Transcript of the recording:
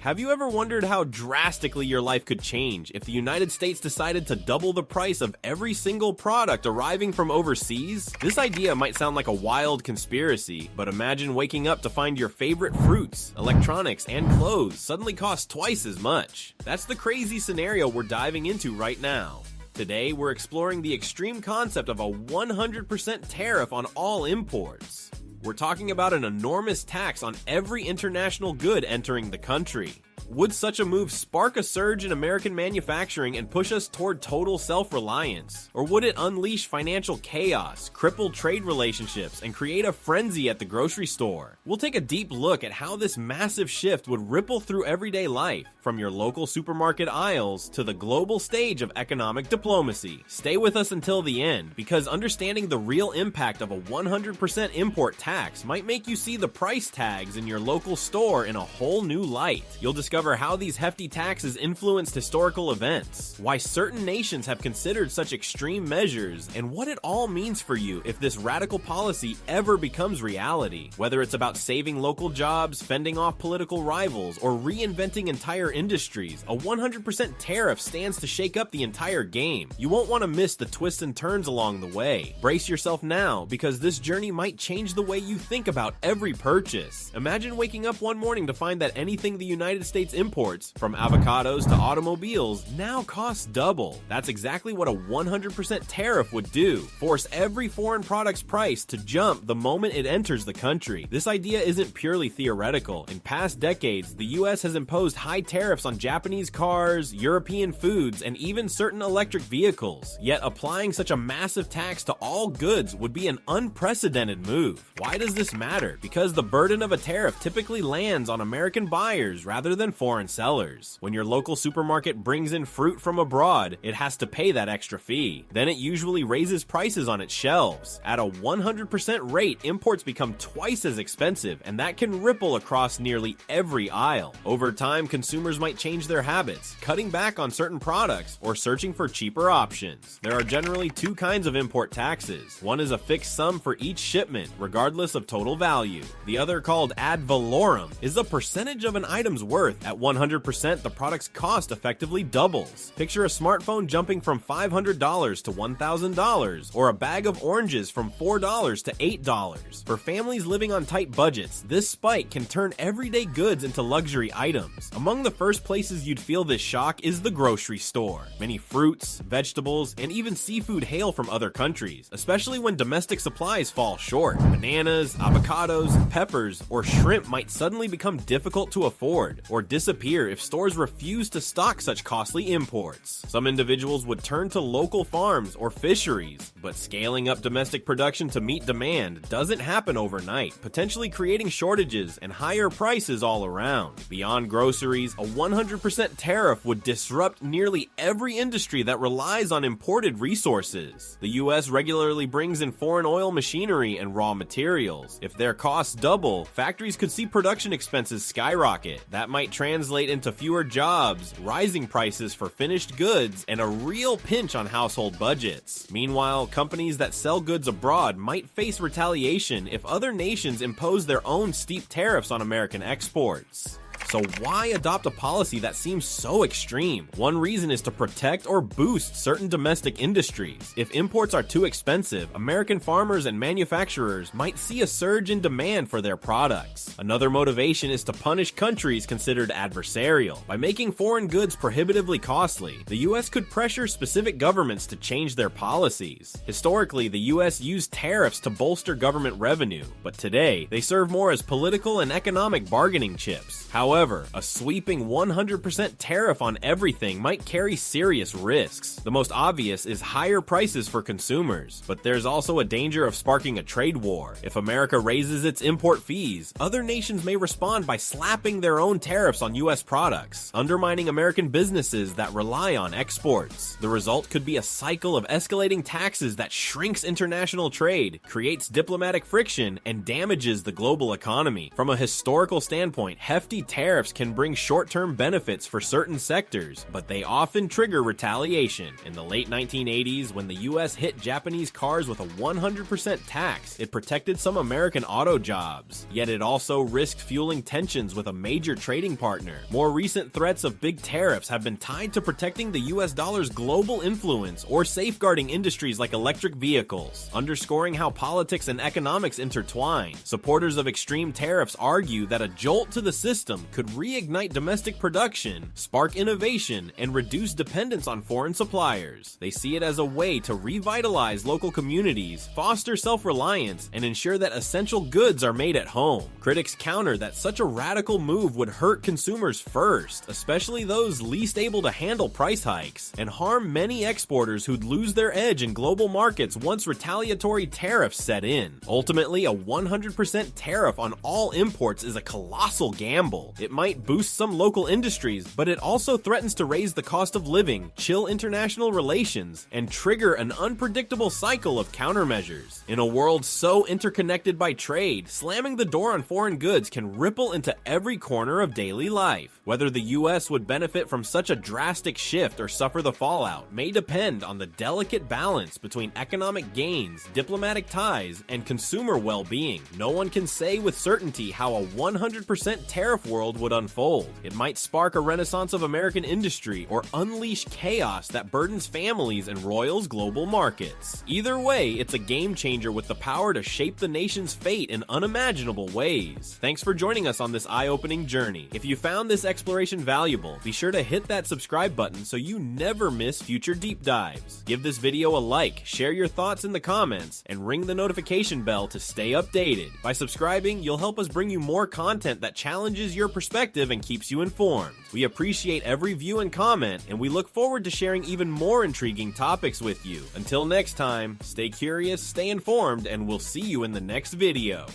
Have you ever wondered how drastically your life could change if the United States decided to double the price of every single product arriving from overseas? This idea might sound like a wild conspiracy, but imagine waking up to find your favorite fruits, electronics, and clothes suddenly cost twice as much. That's the crazy scenario we're diving into right now. Today, we're exploring the extreme concept of a 100% tariff on all imports. We're talking about an enormous tax on every international good entering the country. Would such a move spark a surge in American manufacturing and push us toward total self-reliance? Or would it unleash financial chaos, cripple trade relationships, and create a frenzy at the grocery store? We'll take a deep look at how this massive shift would ripple through everyday life, from your local supermarket aisles to the global stage of economic diplomacy. Stay with us until the end, because understanding the real impact of a 100% import tax might make you see the price tags in your local store in a whole new light. You'll discover how these hefty taxes influenced historical events, why certain nations have considered such extreme measures, and what it all means for you if this radical policy ever becomes reality. Whether it's about saving local jobs, fending off political rivals, or reinventing entire industries, a 100% tariff stands to shake up the entire game. You won't want to miss the twists and turns along the way. Brace yourself now, because this journey might change the way you think about every purchase. Imagine waking up one morning to find that anything the United States imports, from avocados to automobiles, now costs double. That's exactly what a 100% tariff would do. Force every foreign product's price to jump the moment it enters the country. This idea isn't purely theoretical. In past decades, the US has imposed high tariffs on Japanese cars, European foods, and even certain electric vehicles. Yet applying such a massive tax to all goods would be an unprecedented move. Why does this matter? Because the burden of a tariff typically lands on American buyers rather than foreign sellers. When your local supermarket brings in fruit from abroad, it has to pay that extra fee. Then it usually raises prices on its shelves. At a 100% rate, imports become twice as expensive, and that can ripple across nearly every aisle. Over time, consumers might change their habits, cutting back on certain products or searching for cheaper options. There are generally two kinds of import taxes. One is a fixed sum for each shipment, regardless of total value. The other, called ad valorem, is a percentage of an item's worth. At 100%, the product's cost effectively doubles. Picture a smartphone jumping from $500 to $1,000, or a bag of oranges from $4 to $8. For families living on tight budgets, this spike can turn everyday goods into luxury items. Among the first places you'd feel this shock is the grocery store. Many fruits, vegetables, and even seafood hail from other countries, especially when domestic supplies fall short. Bananas, avocados, peppers, or shrimp might suddenly become difficult to afford, or disappear if stores refuse to stock such costly imports. Some individuals would turn to local farms or fisheries, but scaling up domestic production to meet demand doesn't happen overnight, potentially creating shortages and higher prices all around. Beyond groceries, a 100% tariff would disrupt nearly every industry that relies on imported resources. The US regularly brings in foreign oil machinery and raw materials. If their costs double, factories could see production expenses skyrocket. That might translate into fewer jobs, rising prices for finished goods, and a real pinch on household budgets. Meanwhile, companies that sell goods abroad might face retaliation if other nations impose their own steep tariffs on American exports. So why adopt a policy that seems so extreme? One reason is to protect or boost certain domestic industries. If imports are too expensive, American farmers and manufacturers might see a surge in demand for their products. Another motivation is to punish countries considered adversarial. By making foreign goods prohibitively costly, the US could pressure specific governments to change their policies. Historically, the US used tariffs to bolster government revenue, but today, they serve more as political and economic bargaining chips. However, a sweeping 100% tariff on everything might carry serious risks. The most obvious is higher prices for consumers, but there's also a danger of sparking a trade war. If America raises its import fees, other nations may respond by slapping their own tariffs on US products, undermining American businesses that rely on exports. The result could be a cycle of escalating taxes that shrinks international trade, creates diplomatic friction, and damages the global economy. From a historical standpoint, hefty tariffs tariffs can bring short-term benefits for certain sectors, but they often trigger retaliation. In the late 1980s, when the US hit Japanese cars with a 100% tax, it protected some American auto jobs. Yet it also risked fueling tensions with a major trading partner. More recent threats of big tariffs have been tied to protecting the US dollar's global influence or safeguarding industries like electric vehicles, underscoring how politics and economics intertwine. Supporters of extreme tariffs argue that a jolt to the system could reignite domestic production, spark innovation, and reduce dependence on foreign suppliers. They see it as a way to revitalize local communities, foster self-reliance, and ensure that essential goods are made at home. Critics counter that such a radical move would hurt consumers first, especially those least able to handle price hikes, and harm many exporters who'd lose their edge in global markets once retaliatory tariffs set in. Ultimately, a 100% tariff on all imports is a colossal gamble. It might boost some local industries, but it also threatens to raise the cost of living, chill international relations, and trigger an unpredictable cycle of countermeasures. In a world so interconnected by trade, slamming the door on foreign goods can ripple into every corner of daily life. Whether the US would benefit from such a drastic shift or suffer the fallout may depend on the delicate balance between economic gains, diplomatic ties, and consumer well-being. No one can say with certainty how a 100% tariff world would unfold. It might spark a renaissance of American industry or unleash chaos that burdens families and roils global markets. Either way, it's a game changer with the power to shape the nation's fate in unimaginable ways. Thanks for joining us on this eye-opening journey. If you found this exploration valuable, be sure to hit that subscribe button so you never miss future deep dives. Give this video a like, share your thoughts in the comments, and ring the notification bell to stay updated. By subscribing, you'll help us bring you more content that challenges your perspective and keeps you informed. We appreciate every view and comment, and we look forward to sharing even more intriguing topics with you. Until next time, stay curious, stay informed, and we'll see you in the next video.